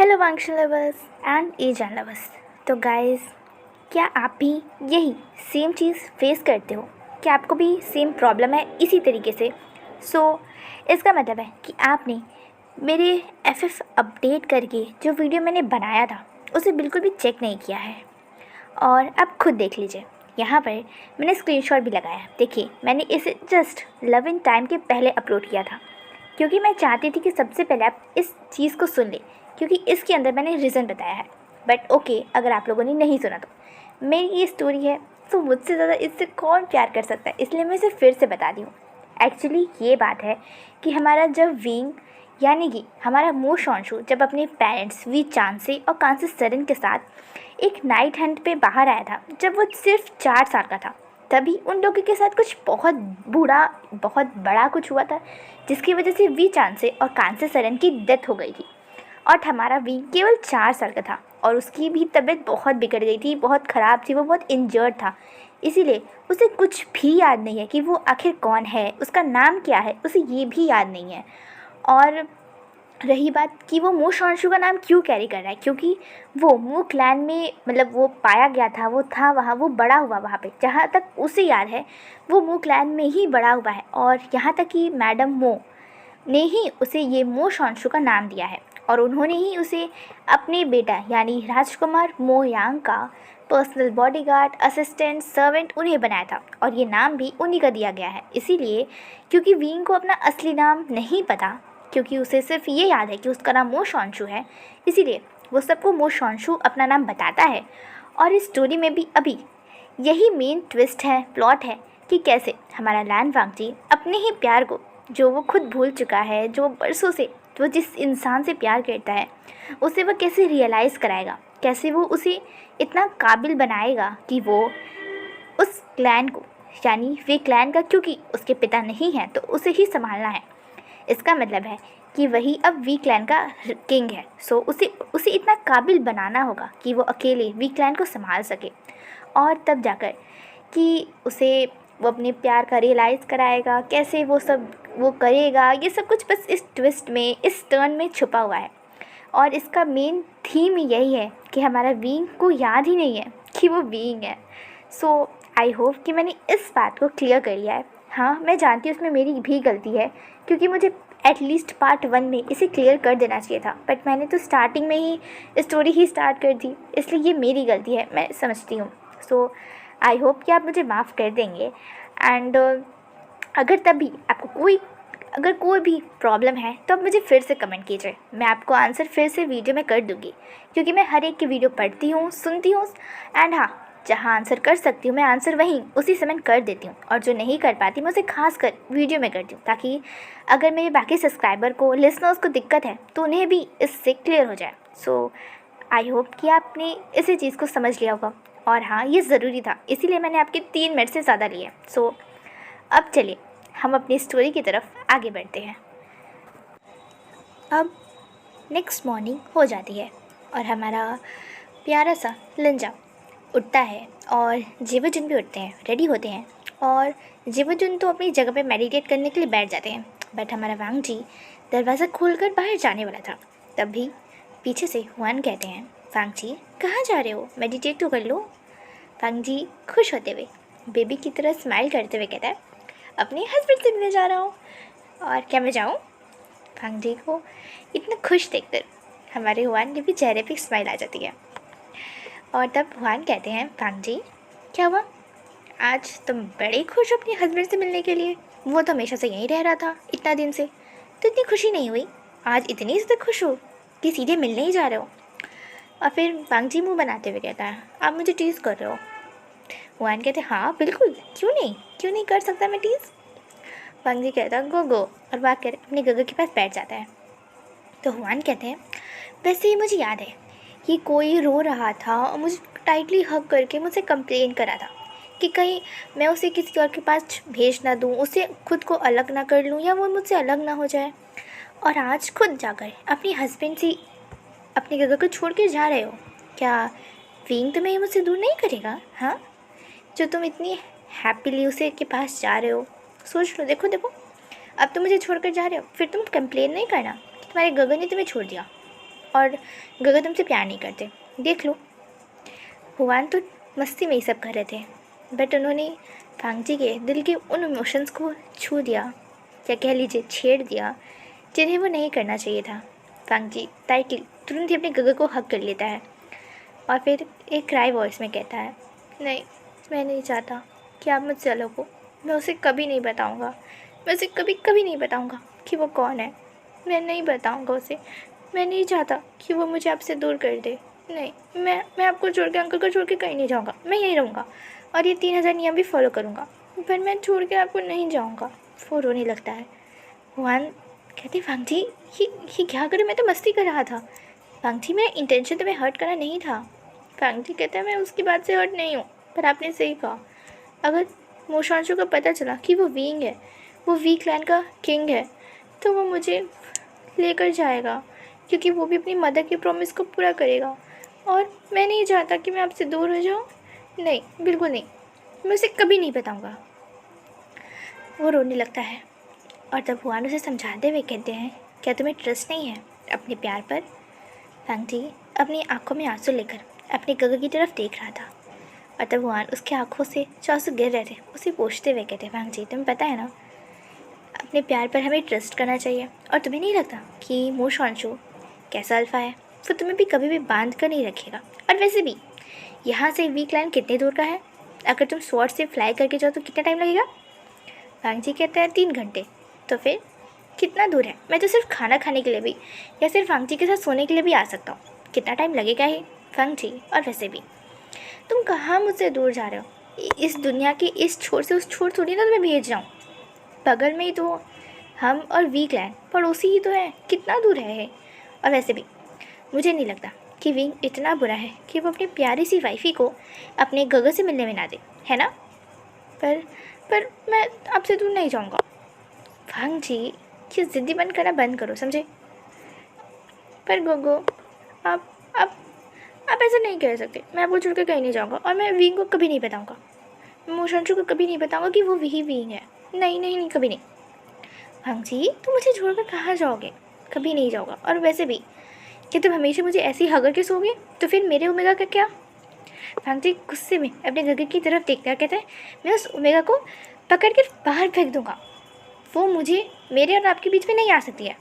Hello function lovers and Asian lovers. तो guys, क्या आप भी यही सेम चीज़ फेस करते हो? क्या आपको भी सेम प्रॉब्लम है इसी तरीके से? इसका मतलब है कि आपने मेरे एफएफ अपडेट करके जो वीडियो मैंने बनाया था उसे बिल्कुल भी चेक नहीं किया है। और अब खुद देख लीजिए, यहाँ पर मैंने स्क्रीनशॉट भी लगाया। देखिए, मैंने इसे जस्ट लव इन टाइम के पहले अपलोड किया था, क्योंकि मैं चाहती थी कि सबसे पहले आप इस चीज़ को सुन लें, क्योंकि इसके अंदर मैंने रीज़न बताया है। बट ओके, अगर आप लोगों ने नहीं सुना तो मेरी ये स्टोरी है, तो मुझसे ज़्यादा इससे कौन प्यार कर सकता है, इसलिए मैं इसे फिर से बता दी हूँ। एक्चुअली ये बात है कि हमारा जब विंग यानी कि हमारा मोशांशु जब अपने पेरेंट्स वी चांसे और कांसे सरन के साथ एक नाइट हंट पे बाहर आया था, जब वो सिर्फ 4 साल का था, तभी उन लोगों के साथ कुछ बहुत बहुत बड़ा कुछ हुआ था, जिसकी वजह से वी चांसे और कांसे सरन की डेथ हो गई थी। और हमारा वी केवल 4 साल का था और उसकी भी तबीयत बहुत बिगड़ गई थी, बहुत ख़राब थी, वो बहुत इंजर्ड था। इसीलिए उसे कुछ भी याद नहीं है कि वो आखिर कौन है, उसका नाम क्या है, उसे ये भी याद नहीं है। और रही बात कि वो मोशांशु का नाम क्यों कैरी कर रहा है, क्योंकि वो मू क्लैन में मतलब वो पाया गया था, वो था वहाँ, वो बड़ा हुआ वहाँ पे। जहाँ तक उसे याद है वो मू क्लैन में ही बड़ा हुआ है, और यहाँ तक कि मैडम मो ने ही उसे ये मोशांशु का नाम दिया है, और उन्होंने ही उसे अपने बेटा यानी राजकुमार मो यांग का पर्सनल बॉडीगार्ड, असिस्टेंट, सर्वेंट उन्हें बनाया था, और ये नाम भी उन्हीं का दिया गया है। इसीलिए क्योंकि विंग को अपना असली नाम नहीं पता, क्योंकि उसे सिर्फ ये याद है कि उसका नाम मोशांशु है, इसीलिए वो सबको मोशांशु अपना नाम बताता है। और इस स्टोरी में भी अभी यही मेन ट्विस्ट है, प्लॉट है कि कैसे हमारा लैन वांगजी अपने ही प्यार को, जो वो खुद भूल चुका है, जो बरसों से वो जिस इंसान से प्यार करता है, उसे वह कैसे रियलाइज़ कराएगा, कैसे वो उसे इतना काबिल बनाएगा कि वो उस क्लैन को यानी वे क्लैन का, क्योंकि उसके पिता नहीं हैं तो उसे ही संभालना है। इसका मतलब है कि वही अब वी क्लैन का किंग है। उसे उसे इतना काबिल बनाना होगा कि वो अकेले वी क्लैन को संभाल सके, और तब जाकर कि उसे वो अपने प्यार का रियलाइज़ कराएगा, कैसे वो सब वो करेगा। ये सब कुछ बस इस ट्विस्ट में, इस टर्न में छुपा हुआ है। और इसका मेन थीम यही है कि हमारा विंग को याद ही नहीं है कि वो विंग है। आई होप कि मैंने इस बात को क्लियर कर लिया है। हाँ, मैं जानती हूँ उसमें मेरी भी गलती है, क्योंकि मुझे एटलीस्ट पार्ट 1 में इसे क्लियर कर देना चाहिए था, बट मैंने तो स्टार्टिंग में ही स्टोरी ही स्टार्ट कर दी, इसलिए ये मेरी गलती है, मैं समझती हूँ। आई होप कि आप मुझे माफ़ कर देंगे। एंड अगर तभी आपको अगर कोई भी प्रॉब्लम है तो आप मुझे फिर से कमेंट कीजिए, मैं आपको आंसर फिर से वीडियो में कर दूँगी, क्योंकि मैं हर एक की वीडियो पढ़ती हूँ, सुनती हूँ। एंड हाँ, जहाँ आंसर कर सकती हूँ मैं आंसर वहीं उसी समय कर देती हूँ, और जो नहीं कर पाती मैं उसे खास कर वीडियो में करती हूँ, ताकि अगर मेरे बाकी सब्सक्राइबर को, लिसनर्स को दिक्कत है तो उन्हें भी इससे क्लियर हो जाए। आई होप कि आपने इसी चीज़ को समझ लिया होगा। और हाँ, ये ज़रूरी था, इसीलिए मैंने आपके 3 मिनट से ज़्यादा लिए। अब चलिए हम अपनी स्टोरी की तरफ आगे बढ़ते हैं। अब नेक्स्ट मॉर्निंग हो जाती है और हमारा प्यारा सा लिंजा उठता है, और जीवजुन भी उठते हैं, रेडी होते हैं, और जीवजुन तो अपनी जगह पे मेडिटेट करने के लिए बैठ जाते हैं। बट हमारा वांग जी दरवाज़ा खोलकर बाहर जाने वाला था, तभी पीछे से हुआन कहते हैं, वांग जी कहाँ जा रहे हो, मेडिटेट तो कर लो। वांग जी खुश होते हुए, बेबी की तरह स्माइल करते हुए कहता है, अपने हस्बैंड से मिलने जा रहा हूँ। और क्या मैं जाऊँ? वांग जी को इतना खुश देखकर हमारे हुआन के भी चेहरे पे स्माइल आ जाती है। और तब हुआन कहते हैं, वांग जी क्या हुआ, आज तुम बड़े खुश हो अपने हस्बैंड से मिलने के लिए? वो तो हमेशा से यहीं रह रहा था इतना दिन से, तो इतनी खुशी नहीं हुई, आज इतनी ज़्यादा खुश हो कि सीधे मिलने ही जा रहे हो? और फिर वांग जी मुँह बनाते हुए कहता है, आप मुझे टीज़ कर रहे हो? हुआन कहते हैं, हाँ बिल्कुल, क्यों नहीं कर सकता मैं टीज़। वांग जी कहता है, गो, और बात कर अपने गगो के पास बैठ जाता है। तो हुआन कहते हैं, वैसे ही मुझे याद है कि कोई रो रहा था और मुझे टाइटली हग करके मुझसे कंप्लेन करा था कि कहीं मैं उसे किसी और के पास भेज ना दूँ, उसे खुद को अलग ना कर लूँ, या वो मुझसे अलग ना हो जाए। और आज खुद जाकर अपने हस्बैंड से अपने गगो को छोड़ कर जा रहे हो? क्या विंग तुम्हें मुझसे दूर नहीं करेगा? हाँ, जो तुम इतनी हैप्पीली उसे के पास जा रहे हो, सोच लो, देखो अब तुम मुझे छोड़कर जा रहे हो, फिर तुम कंप्लेन नहीं करना कि तुम्हारे गगन ने तुम्हें छोड़ दिया। और गगन तुमसे प्यार नहीं करते, देख लो। हुआन तो मस्ती में ही सब कर रहे थे, बट उन्होंने फांगजी के दिल के उन इमोशंस को छू दिया, या कह लीजिए छेड़ दिया, जिन्हें वो नहीं करना चाहिए था। फांगजी टाइटली तुरंत ही अपने गगन को हक कर लेता है और फिर एक क्राई वॉइस में कहता है, नहीं, मैं नहीं चाहता कि आप मुझसे अलग हो। मैं उसे कभी नहीं बताऊंगा, मैं उसे कभी कभी नहीं बताऊंगा कि वो कौन है। मैं नहीं बताऊंगा उसे। मैं नहीं चाहता कि वो मुझे आपसे दूर कर दे। नहीं, मैं आपको छोड़ के, अंकल को छोड़ के कहीं नहीं जाऊंगा। मैं यहीं रहूँगा और ये 3000 नियम भी फॉलो करूँगा, पर मैं छोड़ के आपको नहीं जाऊँगा। वो रोने लगता है। हुआन कहते, फांगजी ये क्या करे, मैं तो मस्ती कर रहा था। फांगजी मेरा इंटेंशन तुम्हें हर्ट करना नहीं था। फांगजी कहता है, मैं उसकी बात से हर्ट नहीं हूँ, पर आपने सही कहा। अगर मोशांशु को पता चला कि वो विंग है, वो वी क्लैन का किंग है, तो वो मुझे लेकर जाएगा, क्योंकि वो भी अपनी मदर के प्रॉमिस को पूरा करेगा। और मैं नहीं चाहता कि मैं आपसे दूर हो जाऊँ। नहीं, बिल्कुल नहीं, मैं उसे कभी नहीं बताऊँगा। वो रोने लगता है और तब हुआन उसे समझाते हुए कहते हैं, क्या तुम्हें ट्रस्ट नहीं है अपने प्यार पर? फांगजी अपनी आंखों में आंसू लेकर अपने गगन की तरफ देख रहा था और तब हुआन उसकी आंखों से जो आंसू गिर रहे थे उसे पोंछते हुए कहते, फांगजी तुम्हें पता है ना, अपने प्यार पर हमें ट्रस्ट करना चाहिए। और तुम्हें नहीं लगता कि मोशांशु कैसा अल्फा है, वो तुम्हें भी कभी भी बांध कर नहीं रखेगा। और वैसे भी यहाँ से वीक लाइन कितने दूर का है? अगर तुम स्वॉर्ड से फ्लाई करके जाओ तो कितना टाइम लगेगा? फांगजी कहता है 3 घंटे। तो फिर कितना दूर है? मैं तो सिर्फ खाना खाने के लिए भी या सिर्फ फांगजी के साथ सोने के लिए भी आ सकता हूँ। कितना टाइम लगेगा ही फांगजी? और वैसे भी तुम कहाँ मुझसे दूर जा रहे हो? इस दुनिया के इस छोर से उस छोर थोड़ी ना तुम्हें भेज रहा हूँ। बगल में ही तो हम और वीक लैंड पड़ोसी ही तो है, कितना दूर है। और वैसे भी मुझे नहीं लगता कि विंग इतना बुरा है कि वो अपनी प्यारी सी वाइफी को अपने गगन से मिलने में ना दे, है ना? पर मैं आपसे दूर नहीं जाऊँगा। फांगजी ये ज़िद्दी बंद करना बंद करो, समझे? पर गोगो आप आप आप ऐसा नहीं कह सकते। मैं आपको छोड़ कर कहीं नहीं जाऊँगा और मैं विंग को कभी नहीं बताऊँगा। मैं मोशांशु को कभी नहीं बताऊँगा कि वो वही विंग है। नहीं नहीं नहीं, कभी नहीं। फांगजी तुम मुझे छोड़कर कहाँ जाओगे? कभी नहीं जाऊँगा। और वैसे भी क्या तुम हमेशा मुझे ऐसे ही हगर के सोओगे? तो फिर मेरे ओमेगा का क्या? फांगजी गुस्से में अपने गगन की तरफ देखता कहता है, मैं उस ओमेगा को पकड़ कर बाहर फेंक दूंगा। वो मुझे मेरे और आपके बीच में नहीं आ सकती है।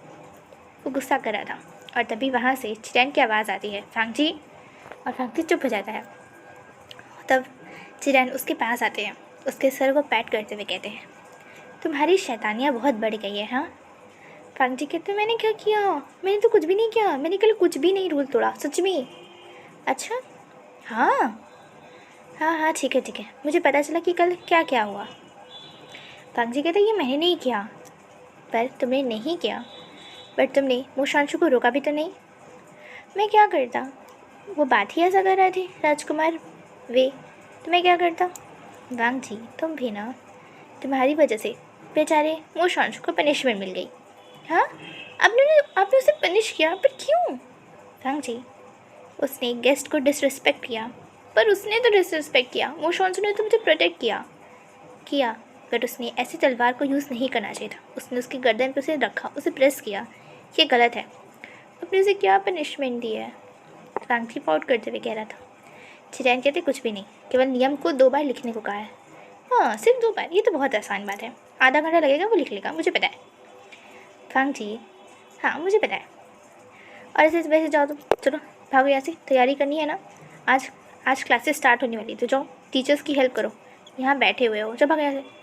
वो गुस्सा कर रहा था और तभी वहाँ से चिरैन की आवाज़ आती है, फांगजी। और फांगजी चुप हो जाता है। तब चिरैन उसके पास आते हैं, उसके सर को पैट करते हुए कहते हैं, तुम्हारी शैतानियाँ बहुत बढ़ गई है। हाँ? फांगजी कहते, मैंने क्या किया? मैंने तो कुछ भी नहीं किया। मैंने कल कुछ भी नहीं रूल तोड़ा, सच में। अच्छा, हाँ हाँ हाँ, ठीक है ठीक है, मुझे पता चला कि कल क्या क्या हुआ। फांगजी कहते, ये मैंने नहीं किया। पर तुमने नहीं किया, बट तुमने मोशांशु को रोका भी तो नहीं। मैं क्या करता? वो बात ही ऐसा कर रहे थे राजकुमार वे, तो मैं क्या करता? फांगजी तुम भी ना, तुम्हारी वजह से बेचारे मोशांशु को पनिशमेंट मिल गई। हाँ, आपने उसे पनिश किया, पर क्यों? फांगजी उसने गेस्ट को डिसरिस्पेक्ट किया। पर उसने तो डिसरिस्पेक्ट किया, मोशांशु ने तो मुझे प्रोटेक्ट किया, बट उसने ऐसी तलवार को यूज़ नहीं करना चाहिए था। उसने उसकी गर्दन पर उसे रखा, उसे प्रेस किया। ये गलत है। आपने उसे क्या पनिशमेंट दी है? फांगजी पाउट करते हुए कह रहा था। चिरैन कहते, कुछ भी नहीं, केवल नियम को 2 बार लिखने को कहा है। हाँ, सिर्फ 2 बार, ये तो बहुत आसान बात है। आधा घंटा लगेगा, वो लिख लेगा, मुझे पता है। फांगजी हाँ, मुझे पता है। और ऐसे वैसे जाओ तुम, चलो भागो यहाँ से, तैयारी करनी है ना। आज क्लासेस स्टार्ट होने वाली, तो जाओ टीचर्स की हेल्प करो। यहाँ बैठे हुए हो, जब भागो यहाँ से।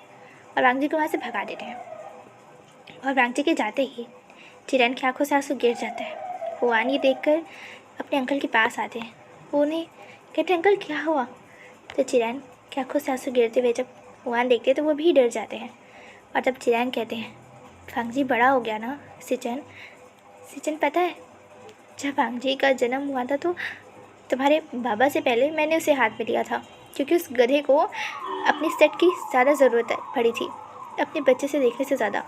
और वांगजी को वहाँ से भगा देते हैं। और वांगजी के जाते ही चिरैन की आंखों से आंसू गिर जाता है। हुआन ये देखकर अपने अंकल के पास आते हैं। वो उन्हें कहते, अंकल क्या हुआ? तो चिरैन की आंखों से आंसू गिरते हुए जब हुआन देखते हैं तो वो भी डर जाते हैं। और तब चिरैन कहते हैं, फांगजी बड़ा हो गया ना सिचन पता है, जब फांगजी का जन्म हुआ था तो तुम्हारे बाबा से पहले मैंने उसे हाथ में लिया था, क्योंकि उस गधे को अपनी सेट की ज़्यादा ज़रूरत पड़ी थी, अपने बच्चे से देखने से ज़्यादा।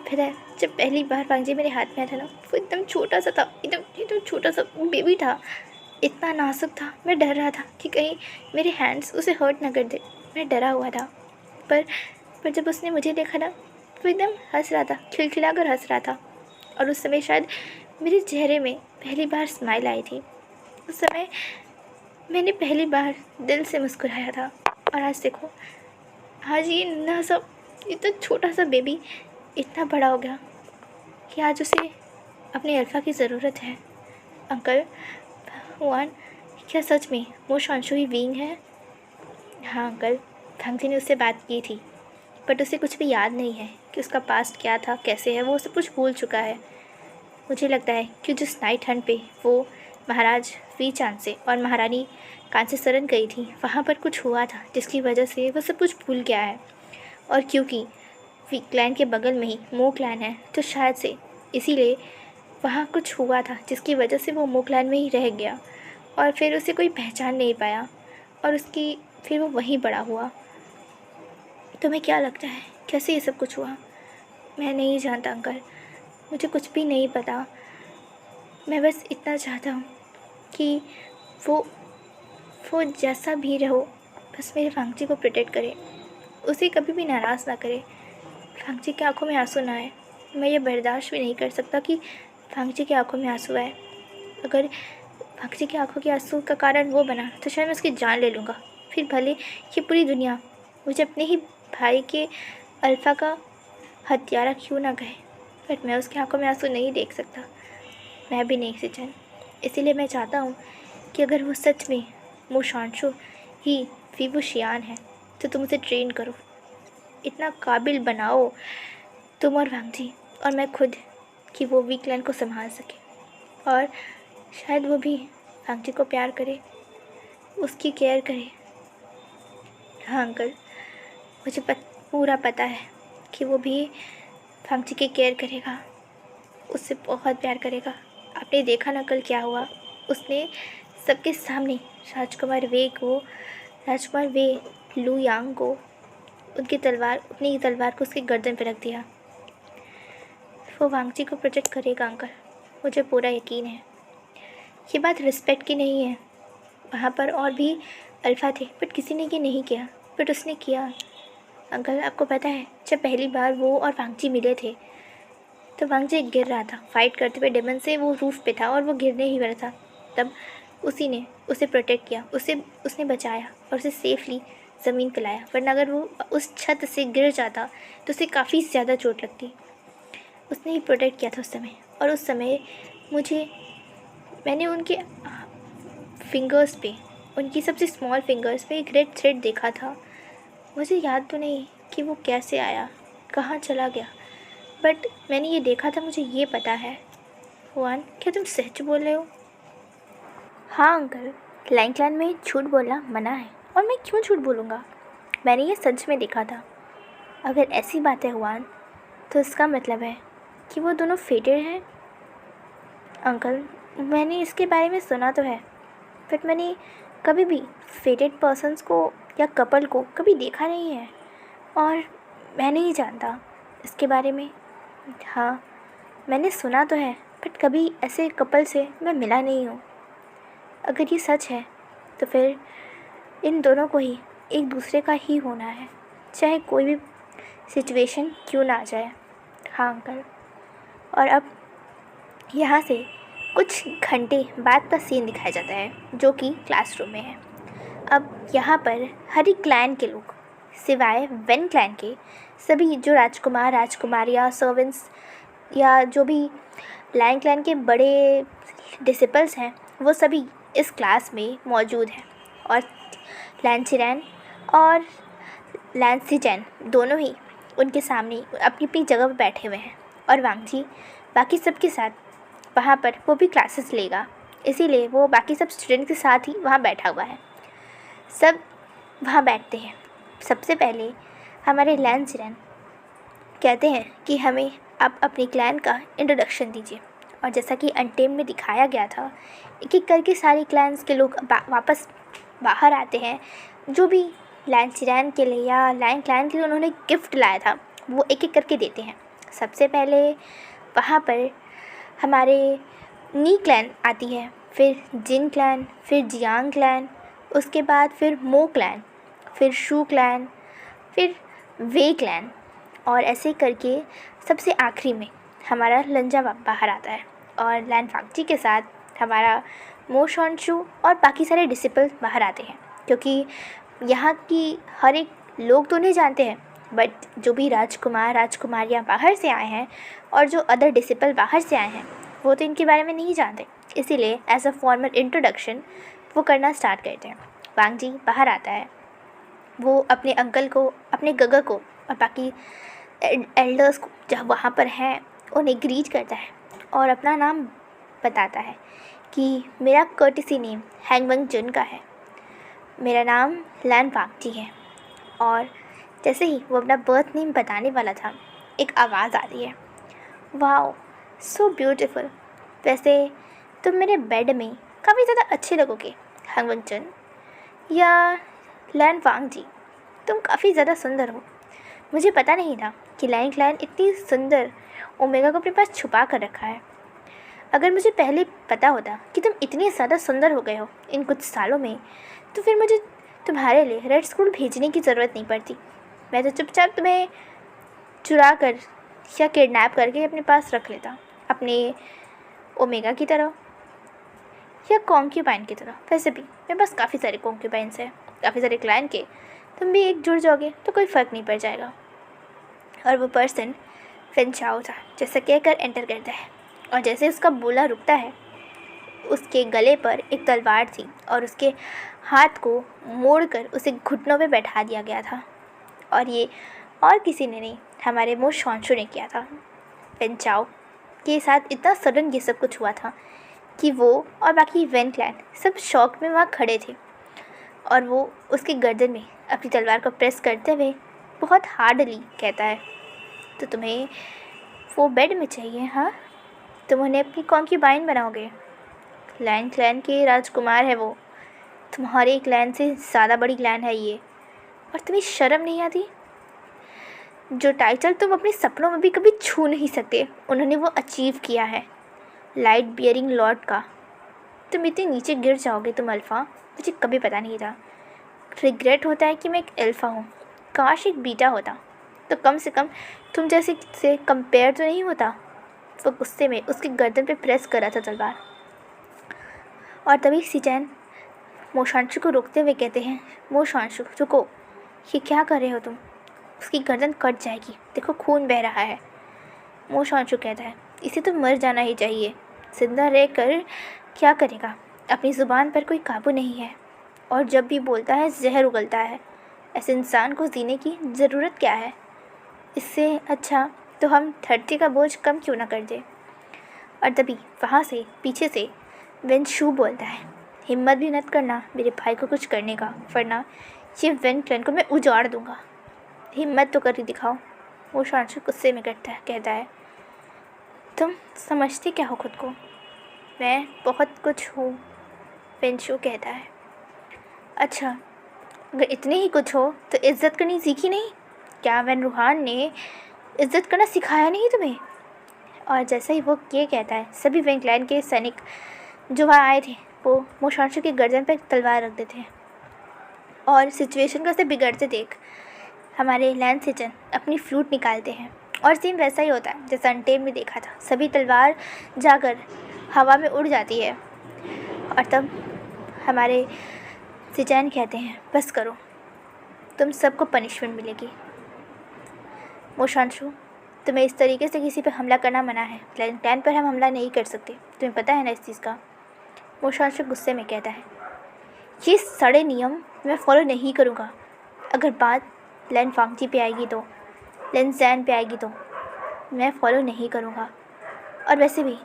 फिर जब पहली बार फांगजी मेरे हाथ में आया था ना, वो एकदम छोटा सा था, एकदम छोटा सा बेबी था, इतना नाजुक था। मैं डर रहा था कि कहीं मेरे हैंड्स उसे हर्ट ना कर दे। मैं डरा हुआ था। पर जब उसने मुझे देखा ना, वो एकदम हंस रहा था, खिलखिला कर हंस रहा था। और उस समय शायद मेरे चेहरे में पहली बार स्माइल आई थी। उस समय मैंने पहली बार दिल से मुस्कुराया था। और आज देखो, आज ये नन्हा सा, इतना छोटा सा बेबी इतना बड़ा हो गया कि आज उसे अपने अल्फ़ा की ज़रूरत है। अंकल, भगवान, क्या सच में वो शांशु ही बीइंग है? हाँ अंकल, फंक्शन ने उससे बात की थी, बट उसे कुछ भी याद नहीं है कि उसका पास्ट क्या था, कैसे है। वो सब कुछ भूल चुका है। मुझे लगता है कि जिस नाइट हंट पे वो महाराज वी चांद से और महारानी कांसे सरन गई थी, वहाँ पर कुछ हुआ था जिसकी वजह से वो सब कुछ भूल गया है। और क्योंकि वी क्लैन के बगल में ही मो क्लैन है, तो शायद से इसीलिए वहाँ कुछ हुआ था जिसकी वजह से वो मो क्लैन में ही रह गया और फिर उसे कोई पहचान नहीं पाया और उसकी फिर वो वहीं बड़ा हुआ। तुम्हें क्या लगता है कैसे ये सब कुछ हुआ? मैं नहीं जानता अंकल, मुझे कुछ भी नहीं पता। मैं बस इतना चाहता हूँ कि वो वो जैसा भी रहो, बस मेरे फांगची को प्रोटेक्ट करे, उसे कभी भी नाराज़ ना करे। फांगची की आंखों में आंसू ना आए। मैं ये बर्दाश्त भी नहीं कर सकता कि फांगची की आंखों में आंसू आए। अगर फांगची की आंखों के आंसू का कारण वो बना तो शायद मैं उसकी जान ले लूँगा। फिर भले ये पूरी दुनिया मुझे अपने ही भाई के अल्फ़ा का हत्यारा क्यों ना कहे, बट मैं उसकी आंखों में आंसू नहीं देख सकता। मैं भी नहीं सिचन। इसीलिए मैं चाहता हूँ कि अगर वो सच में वो शांशु ही वीवू शियान है तो तुम उसे ट्रेन करो, इतना काबिल बनाओ तुम और वांगजी और मैं खुद, कि वो वीकलैन को संभाल सके और शायद वो भी वांगजी को प्यार करे, उसकी केयर करे। हाँ अंकल, मुझे पूरा पता है कि वो भी वांगजी की केयर करेगा, उससे बहुत प्यार करेगा। आपने देखा ना कल क्या हुआ? उसने सबके सामने राजकुमार वे लू यांग को अपनी तलवार को उसकी गर्दन पर रख दिया। वो वांगजी को प्रोटेक्ट करेगा अंकल, मुझे पूरा यकीन है। ये बात रिस्पेक्ट की नहीं है। वहाँ पर और भी अल्फ़ा थे बट किसी ने ये नहीं किया, बट उसने किया। अंकल आपको पता है, जब पहली बार वो और वांगजी मिले थे तो वांगजी गिर रहा था फाइट करते हुए डेमन से, वो रूफ़ पे था और वो गिरने ही वाला था। तब उसी ने उसे प्रोटेक्ट किया, उसने बचाया और उसे सेफली ज़मीन पे लाया, वरना अगर वो उस छत से गिर जाता तो उसे काफ़ी ज़्यादा चोट लगती। उसने ही प्रोटेक्ट किया था उस समय। और उस समय मैंने उनके फिंगर्स पे, उनकी सबसे स्मॉल फिंगर्स पे एक रेड थ्रेड देखा था। मुझे याद तो नहीं कि वो कैसे आया, कहाँ चला गया, बट मैंने ये देखा था, मुझे ये पता है। हुआन, क्या तुम सच बोल रहे हो? हाँ अंकल, लैंग क्लैन में झूठ बोलना मना है और मैं क्यों झूठ बोलूँगा? मैंने ये सच में देखा था। अगर ऐसी बात है हुआन, तो इसका मतलब है कि वो दोनों फेटेड हैं। अंकल, मैंने इसके बारे में सुना तो है, बट मैंने कभी भी फेटेड पर्सन्स को या कपल को कभी देखा नहीं है और मैं नहीं जानता इसके बारे में। हाँ, मैंने सुना तो है, बट कभी ऐसे कपल से मैं मिला नहीं हूँ। अगर ये सच है तो फिर इन दोनों को ही एक दूसरे का ही होना है, चाहे कोई भी सिचुएशन क्यों ना आ जाए। हाँ अंकल। और अब यहाँ से कुछ घंटे बाद का सीन दिखाया जाता है जो कि क्लासरूम में है। अब यहाँ पर हर एक क्लैन के लोग सिवाय वेन क्लैन के सभी जो राजकुमार राजकुमारियाँ सर्वेंट्स या जो भी लैंग क्लैन के बड़े डिसिपल्स हैं वो सभी इस क्लास में मौजूद हैं। और लैंसिरैन और लैंसिजैन दोनों ही उनके सामने अपनी अपनी जगह पर बैठे हुए हैं और वांगजी बाकी सबके साथ वहाँ पर वो भी क्लासेस लेगा, इसीलिए वो बाकी सब स्टूडेंट के साथ ही वहाँ बैठा हुआ है। सब वहाँ बैठते हैं। सबसे पहले हमारे लैंसिरैन कहते हैं कि हमें आप अपनी क्लैन का इंट्रोडक्शन दीजिए। और जैसा कि अनटेम में दिखाया गया था, एक एक करके सारे क्लैन्स के लोग वापस बाहर आते हैं। जो भी लैंसिरैन के लिए या लैंग क्लैन के लिए उन्होंने गिफ्ट लाया था वो एक एक करके देते हैं। सबसे पहले वहाँ पर हमारे नी क्लैन आती है, फिर जिन क्लैन, फिर जियांग क्लैन, उसके बाद फिर मो क्लैन, फिर शू क्लैन, फिर वे क्लैन और ऐसे करके सबसे आखिरी में हमारा लंजा बाहर आता है। और लैन फांगजी के साथ हमारा मो शॉन्शू और बाकी सारे डिसिपल बाहर आते हैं, क्योंकि यहाँ की हर एक लोग तो नहीं जानते हैं, बट जो भी राजकुमार राजकुमारियाँ बाहर से आए हैं और जो अदर डिसिपल बाहर से आए हैं वो तो इनके बारे में नहीं जानते। इसीलिए एज अ फॉर्मल इंट्रोडक्शन वो करना स्टार्ट करते हैं। वांगजी बाहर आता है, वो अपने अंकल को, अपने गगा को और बाकी एल्डर्स को जहाँ वहाँ पर हैं उन्हें ग्रीट करता है और अपना नाम बताता है कि मेरा कर्टिसी नेम हैंगवंग जुन का है, मेरा नाम लैन फांगजी है। और जैसे ही वो अपना बर्थ नेम बताने वाला था, एक आवाज़ आ रही है, वाओ सो ब्यूटीफुल, वैसे तुम मेरे बेड में काफ़ी ज़्यादा अच्छे लगोगे हैंगवंग जुन, या लैन फांगजी तुम काफ़ी ज़्यादा सुंदर हो। मुझे पता नहीं था कि लैन क्लैन इतनी सुंदर ओमेगा को अपने पास छुपा कर रखा है। अगर मुझे पहले पता होता कि तुम इतनी ज़्यादा सुंदर हो गए हो इन कुछ सालों में, तो फिर मुझे तुम्हारे लिए रेड स्कूल भेजने की ज़रूरत नहीं पड़ती। मैं तो चुपचाप तुम्हें चुरा कर या किडनैप करके अपने पास रख लेता, अपने ओमेगा की तरह या कॉन्क्यूपाइन की तरह। वैसे भी मेरे पास काफ़ी सारे कॉन्क्यूपाइंस हैं, काफ़ी सारे क्लाइंट के, तुम भी एक जुड़ जाओगे तो कोई फ़र्क नहीं पड़ जाएगा। और वो पर्सन फेंचाओ था, जैसा कहकर एंटर करता है, और जैसे उसका बोला रुकता है, उसके गले पर एक तलवार थी और उसके हाथ को मोड़कर उसे घुटनों पे बैठा दिया गया था। और ये और किसी ने नहीं, हमारे मो शॉन्शू ने किया था। फेंचाओ के साथ इतना सडन ये सब कुछ हुआ था कि वो और बाकी वेन क्लैन सब शॉक में वहाँ खड़े थे, और वो उसकी गर्दन में अपनी तलवार को प्रेस करते हुए बहुत हार्डली कहता है, तो तुम्हें वो बेड में चाहिए, हाँ? तुम उन्हें अपनी कॉन्क्यूबाइन बनाओगे? लैन क्लैन के राजकुमार है वो, तुम्हारे क्लैन से ज़्यादा बड़ी क्लैन है ये, और तुम्हें शर्म नहीं आती? जो टाइटल तुम अपने सपनों में भी कभी छू नहीं सकते, उन्होंने वो अचीव किया है, लाइट बियरिंग लॉर्ड का। तुम इतने नीचे गिर जाओगे तुम अल्फ़ा, मुझे कभी पता नहीं था। रिग्रेट होता है कि मैं एक अल्फ़ा हूँ, काश एक बीटा होता तो कम से कम तुम जैसे से कंपेयर तो नहीं होता। वो गुस्से में उसकी गर्दन पे प्रेस कर रहा था तलवार, और तभी सिचैन मो शॉन्शू को रोकते हुए कहते हैं, मो शॉन्शू रुको, ये क्या कर रहे हो तुम? उसकी गर्दन कट जाएगी, देखो खून बह रहा है। मो शॉन्शू कहता है, इसे तो मर जाना ही चाहिए, जिंदा रह कर क्या करेगा, अपनी ज़ुबान पर कोई काबू नहीं है, और जब भी बोलता है जहर उगलता है। ऐसे इंसान को जीने की ज़रूरत क्या है? इससे अच्छा तो हम 30 का बोझ कम क्यों ना कर दें। और तभी वहाँ से पीछे से वेन शू बोलता है, हिम्मत भी मत करना मेरे भाई को कुछ करने का, वरना ये वेन क्लैन को मैं उजाड़ दूँगा। हिम्मत तो कर ही दिखाओ। वो शॉन्शू गुस्से में कहता है, तुम समझते क्या हो खुद को? मैं बहुत कुछ हूँ, वेन शू कहता है। अच्छा, अगर इतने ही कुछ हो तो इज़्ज़त करनी सीखी नहीं? क्या वेन रूहान ने इज़्ज़त करना सिखाया नहीं तुम्हें? और जैसा ही वो ये कहता है, सभी वेन क्लैन के सैनिक जो वहाँ आए थे वो मो शॉन्शू की गर्दन पर तलवार रख देते हैं, और सिचुएशन को से बिगड़ते देख हमारे लैन सिचन अपनी फ्लूट निकालते हैं, और सेम वैसा ही होता है जैसा अनटेम में देखा था। सभी तलवार जाकर हवा में उड़ जाती है, और तब हमारे सिचैन कहते हैं, बस करो, तुम सबको पनिशमेंट मिलेगी। मो शॉन्शू, तुम्हें इस तरीके से किसी पर हमला करना मना है, क्लैन पर हम हमला नहीं कर सकते, तुम्हें पता है ना इस चीज़ का? मो शॉन्शू गुस्से में कहता है, ये सारे नियम मैं फॉलो नहीं करूँगा। अगर बात लैन फांगजी पे आएगी तो, लैन जैन पे आएगी तो मैं फ़ॉलो नहीं करूँगा। और वैसे भी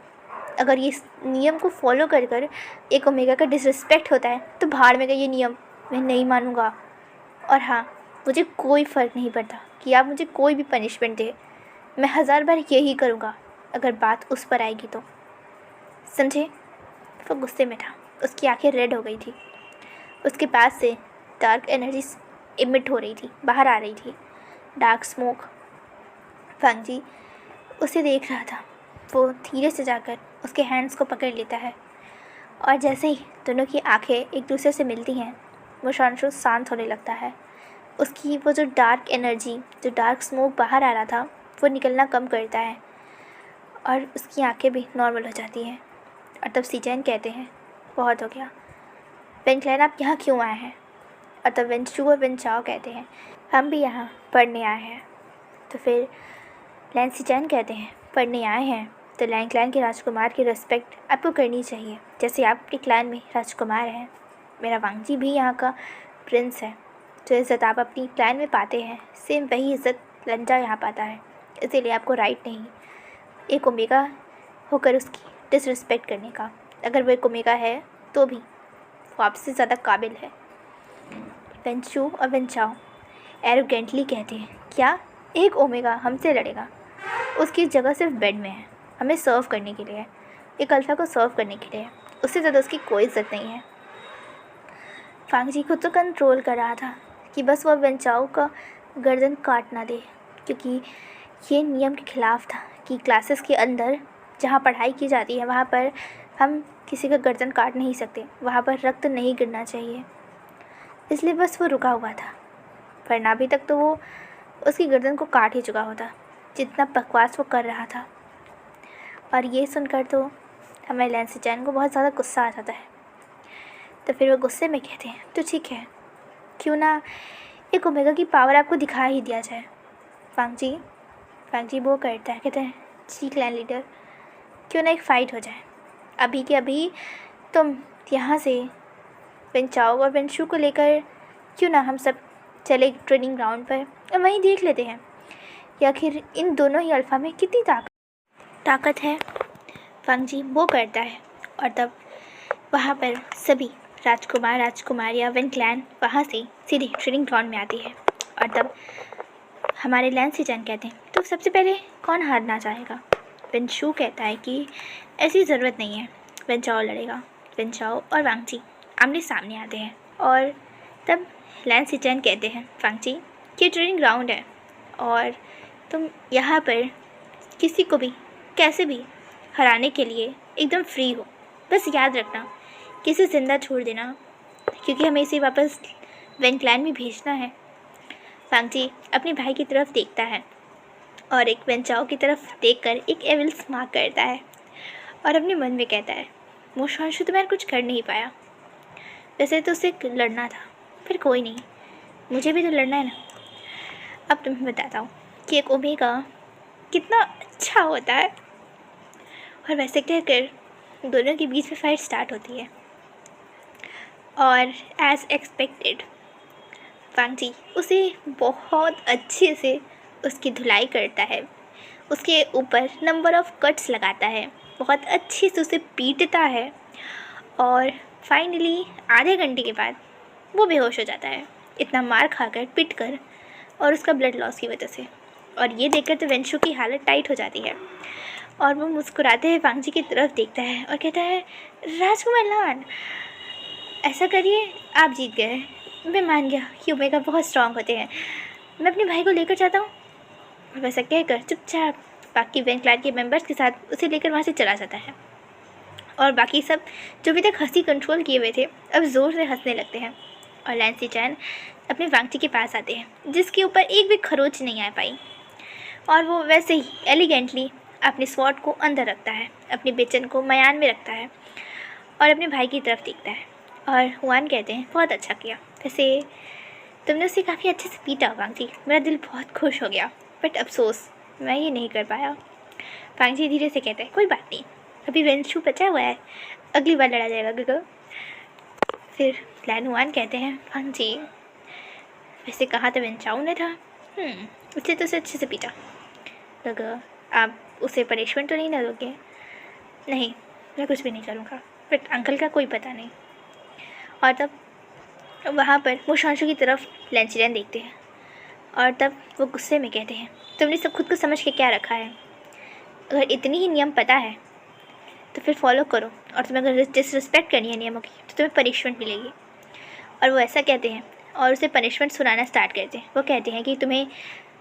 अगर ये नियम को फॉलो कर कर एक ओमेगा का डिसरिस्पेक्ट होता है तो भाड़ में का ये नियम मैं नहीं मानूँगा। और हाँ, मुझे कोई फ़र्क नहीं पड़ता कि आप मुझे कोई भी पनिशमेंट दे, मैं 1000 बार यही करूँगा अगर बात उस पर आएगी तो, समझे? वो गुस्से में था, उसकी आंखें रेड हो गई थी, उसके पास से डार्क एनर्जी इमिट हो रही थी, बाहर आ रही थी, डार्क स्मोक। फांगजी उसे देख रहा था, वो धीरे से जाकर उसके हैंड्स को पकड़ लेता है, और जैसे ही दोनों की आंखें एक दूसरे से मिलती हैं वो शॉन्शू शांत होने लगता है। उसकी वो जो डार्क एनर्जी, जो डार्क स्मोक बाहर आ रहा था, वो निकलना कम करता है, और उसकी आंखें भी नॉर्मल हो जाती हैं। और तब सीचैन कहते हैं बहुत हो गया, वेन क्लैन आप यहाँ क्यों आए हैं? और तब वेंचू और वेंचाओ कहते हैं हम भी यहाँ पढ़ने आए हैं। तो फिर लैन सीचैन कहते हैं पढ़ने आए हैं तो लैन क्लैन के राजकुमार की रिस्पेक्ट आपको करनी चाहिए, जैसे आप अपने क्लैन में राजकुमार हैं। मेरा वांगजी भी यहाँ का प्रिंस है। जो इज़्ज़त आप अपनी क्लैन में पाते हैं सेम वही इज़्ज़त लंजा यहाँ पाता है, इसीलिए आपको राइट नहीं एक ओमेगा होकर उसकी डिसरिस्पेक्ट करने का। अगर वो एक ओमेगा है तो भी वो आपसे ज़्यादा काबिल है। वेंचू और वेंचाओ एरोगेंटली कहते हैं क्या एक ओमेगा हमसे लड़ेगा? उसकी जगह सिर्फ बेड में है, हमें सर्व करने के लिए है, एक अल्फ़ा को सर्व करने के लिए है, उससे ज़्यादा उसकी कोई इज्जत नहीं है। फांगजी खुद तो कंट्रोल कर रहा था कि बस वो वेंचाओ का गर्दन काट ना दे, क्योंकि ये नियम के ख़िलाफ़ था कि क्लासेस के अंदर जहाँ पढ़ाई की जाती है वहाँ पर हम किसी का गर्दन काट नहीं सकते, वहाँ पर रक्त नहीं गिरना चाहिए। इसलिए बस वो रुका हुआ था, वरना अभी तक तो वो उसकी गर्दन को काट ही चुका होता, जितना बकवास वो कर रहा था। और ये सुनकर तो हमें लैन सीचैन को बहुत ज़्यादा गुस्सा आ जाता है। तो फिर वो गुस्से में कहते हैं तो ठीक है, क्यों ना एक ओमेगा की पावर आपको दिखा ही दिया जाए। फांगजी वो करता है, कहते हैं जी क्लैन लीडर, क्यों ना एक फ़ाइट हो जाए। अभी के अभी तुम यहाँ से वेंचाओ और वेंशू को लेकर क्यों ना हम सब चले ट्रेनिंग ग्राउंड पर और वहीं देख लेते हैं कि आखिर इन दोनों ही अल्फ़ा में कितनी ताकत है। फांगजी वो करता है और तब वहाँ पर सभी राजकुमार राजकुमारियाँ वेन क्लैन वहाँ से सीधे ट्रेनिंग ग्राउंड में आती है। और तब हमारे लैन सीचैन कहते हैं तो सबसे पहले कौन हारना चाहेगा? वेंशू कहता है कि ऐसी ज़रूरत नहीं है, वेंचाओ लड़ेगा। वेंचाओ और वांगजी आमने सामने आते हैं। और तब लैन सीचैन कहते हैं फांगजी ये ट्रेनिंग ग्राउंड है और तुम यहाँ पर किसी को भी कैसे भी हराने के लिए एकदम फ्री हो, बस याद रखना किसे ज़िंदा छोड़ देना, क्योंकि हमें इसे वापस वेन क्लैन में भेजना है। फांगजी अपने भाई की तरफ देखता है और एक वेंचाओ की तरफ देखकर एक एविल स्मार्क करता है और अपने मन में कहता है मोशांशु तो मैं कुछ कर नहीं पाया, वैसे तो उसे लड़ना था, फिर कोई नहीं, मुझे भी तो लड़ना है ना। अब तुम्हें बताता हूँ कि एक ओमेगा कितना अच्छा होता है। और वैसे कहकर दोनों के बीच में फाइट स्टार्ट होती है और एज एक्सपेक्टेड फांगजी उसे बहुत अच्छे से उसकी धुलाई करता है, उसके ऊपर नंबर ऑफ़ कट्स लगाता है, बहुत अच्छे से उसे पीटता है और फाइनली आधे घंटे के बाद वो बेहोश हो जाता है, इतना मार खाकर पिट कर और उसका ब्लड लॉस की वजह से। और ये देखकर तो वेंशु की हालत टाइट हो जाती है और वो मुस्कुराते हुए फांगजी की तरफ देखता है और कहता है राजकुमार लान ऐसा करिए, आप जीत गए, मैं मान गया कि ओमेगा बहुत स्ट्रांग होते हैं, मैं अपने भाई को लेकर जाता हूँ। और वैसा कहकर चुपचाप बाकी वेन क्लैन के मेंबर्स के साथ उसे लेकर वहाँ से चला जाता है। और बाकी सब जो भी तक हंसी कंट्रोल किए हुए थे अब ज़ोर से हंसने लगते हैं और लैन सीचैन अपने वांगजी के पास आते हैं जिसके ऊपर एक भी खरोच नहीं आ पाई और वो वैसे ही एलिगेंटली अपने स्वॉर्ड को अंदर रखता है, अपने बेचन को मयान में रखता है और अपने भाई की तरफ देखता है। और हुआन कहते हैं बहुत अच्छा किया, वैसे तुमने उसे काफ़ी अच्छे से पीटा वांगजी, मेरा दिल बहुत खुश हो गया, बट अफसोस मैं ये नहीं कर पाया। वांगजी धीरे से कहता है कोई बात नहीं, अभी वेंशु बचा हुआ है, अगली बार लड़ा जाएगा गगल। फिर लैन हुआन कहते हैं वांगजी वैसे कहा था वेंचाओ ने था, उसे तो उसे अच्छे से पीटा, गगल आप उसे पनिशमेंट तो नहीं ना दोगे? नहीं, मैं कुछ भी नहीं करूँगा, बट अंकल का कोई पता नहीं। और तब वहाँ पर वो शांशु की तरफ लैंचरैन देखते हैं और तब वो गुस्से में कहते हैं तुमने सब खुद को समझ के क्या रखा है? अगर इतनी ही नियम पता है तो फिर फॉलो करो, और तुम्हें अगर डिसरिस्पेक्ट करनी है नियमों की तो तुम्हें पनिशमेंट मिलेगी। और वो ऐसा कहते हैं और उसे पनिशमेंट सुनाना स्टार्ट करते हैं। वो कहते हैं कि तुम्हें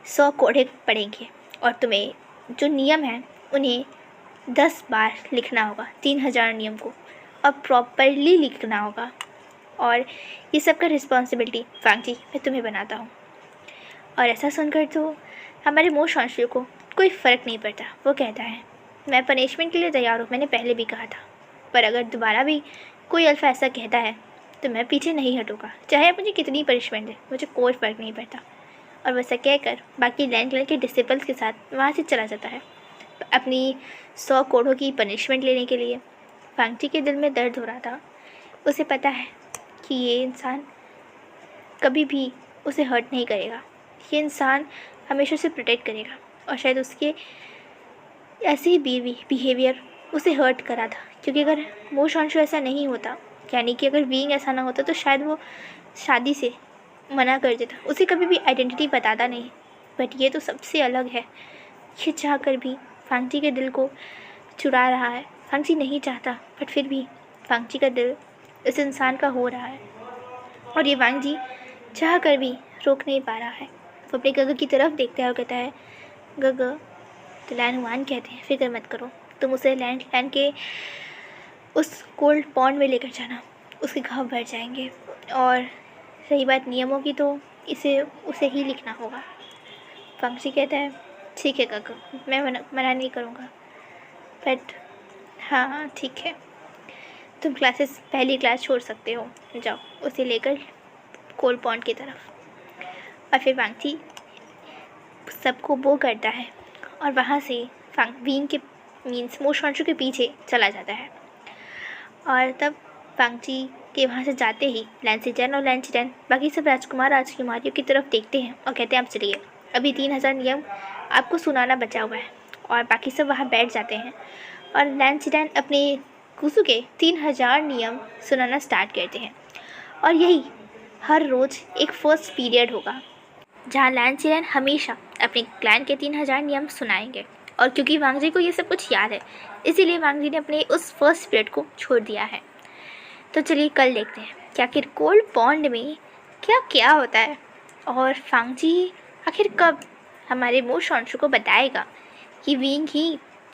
100 कोड़े पड़ेंगे और तुम्हें जो नियम हैं उन्हें 10 बार लिखना होगा, 3000 नियम को, और प्रॉपरली लिखना होगा, और ये सब का रिस्पॉन्सिबिलिटी फांगजी मैं तुम्हें बनाता हूँ। और ऐसा सुनकर तो हमारे मोशांशु को कोई फ़र्क नहीं पड़ता। वो कहता है मैं पनिशमेंट के लिए तैयार हूँ, मैंने पहले भी कहा था। पर अगर दोबारा भी कोई अल्फ़ा ऐसा कहता है तो मैं पीछे नहीं हटूँगा, चाहे आप मुझे कितनी पनिशमेंट दे, मुझे कोई फ़र्क नहीं पड़ता। और वैसा कहकर बाकी लैंड क्लैन के डिसिपल्स के साथ वहाँ से चला जाता है अपनी 100 कोड़ों की पनिशमेंट लेने के लिए। फांगची के दिल में दर्द हो रहा था। उसे पता है कि ये इंसान कभी भी उसे हर्ट नहीं करेगा, ये इंसान हमेशा उसे प्रोटेक्ट करेगा। और शायद उसके ऐसे ही बिहेवियर उसे हर्ट करा था, क्योंकि अगर वो शॉन्शु ऐसा नहीं होता, यानी कि अगर वीइंग ऐसा ना होता, तो शायद वो शादी से मना कर देता, उसे कभी भी आइडेंटिटी बताता नहीं। बट ये तो सबसे अलग है, ये चाह कर भी फांगची के दिल को चुरा रहा है। फांगची नहीं चाहता, बट फिर भी फांगची का दिल इस इंसान का हो रहा है, और ये वांगजी चाह कर भी रोक नहीं पा रहा है। वो अपने गग की तरफ देखता है और कहता है, गग, तो लैंड वान कहते हैं, फिक्र मत करो, तुम उसे लैंड के उस कोल्ड पॉन्ड में लेकर जाना, उसके घाव भर जाएंगे। और रही बात नियमों की, तो इसे उसे ही लिखना होगा। फांगची कहता है, ठीक है गग, मैं मना नहीं करूँगा, बट हाँ ठीक है, तुम क्लासेस पहली क्लास छोड़ सकते हो, जाओ उसे लेकर कोल्ड पॉन्ड की तरफ। और फिर वांगची सबको वो करता है और वहाँ से वीइंग के मीन्स मोशॉन्शु के पीछे चला जाता है। और तब फांगची के वहाँ से जाते ही लैंसीजन और लैंचीजन बाकी सब राजकुमार राजकुमारियों की तरफ देखते हैं और कहते हैं, आप चलिए, अभी 3000 नियम आपको सुनाना बचा हुआ है। और बाकी सब वहाँ बैठ जाते हैं और लैंचीजन अपने कुसु के 3000 नियम सुनाना स्टार्ट करते हैं। और यही हर रोज़ एक फर्स्ट पीरियड होगा जहाँ लैंचीजन हमेशा अपने क्लैन के 3000 नियम सुनाएंगे। और क्योंकि वांगजी को ये सब कुछ याद है, इसीलिए वांगजी ने अपने उस फर्स्ट पीरियड को छोड़ दिया है। तो चलिए कल देखते हैं कि आखिर कोल्ड पॉन्ड में क्या क्या होता है, और फांगजी आखिर कब हमारे मोशॉन्शु को बताएगा कि वीइंग ही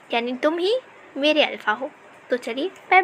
यानी तुम ही मेरे अल्फ़ा हो। तो चलिए बाय बाय।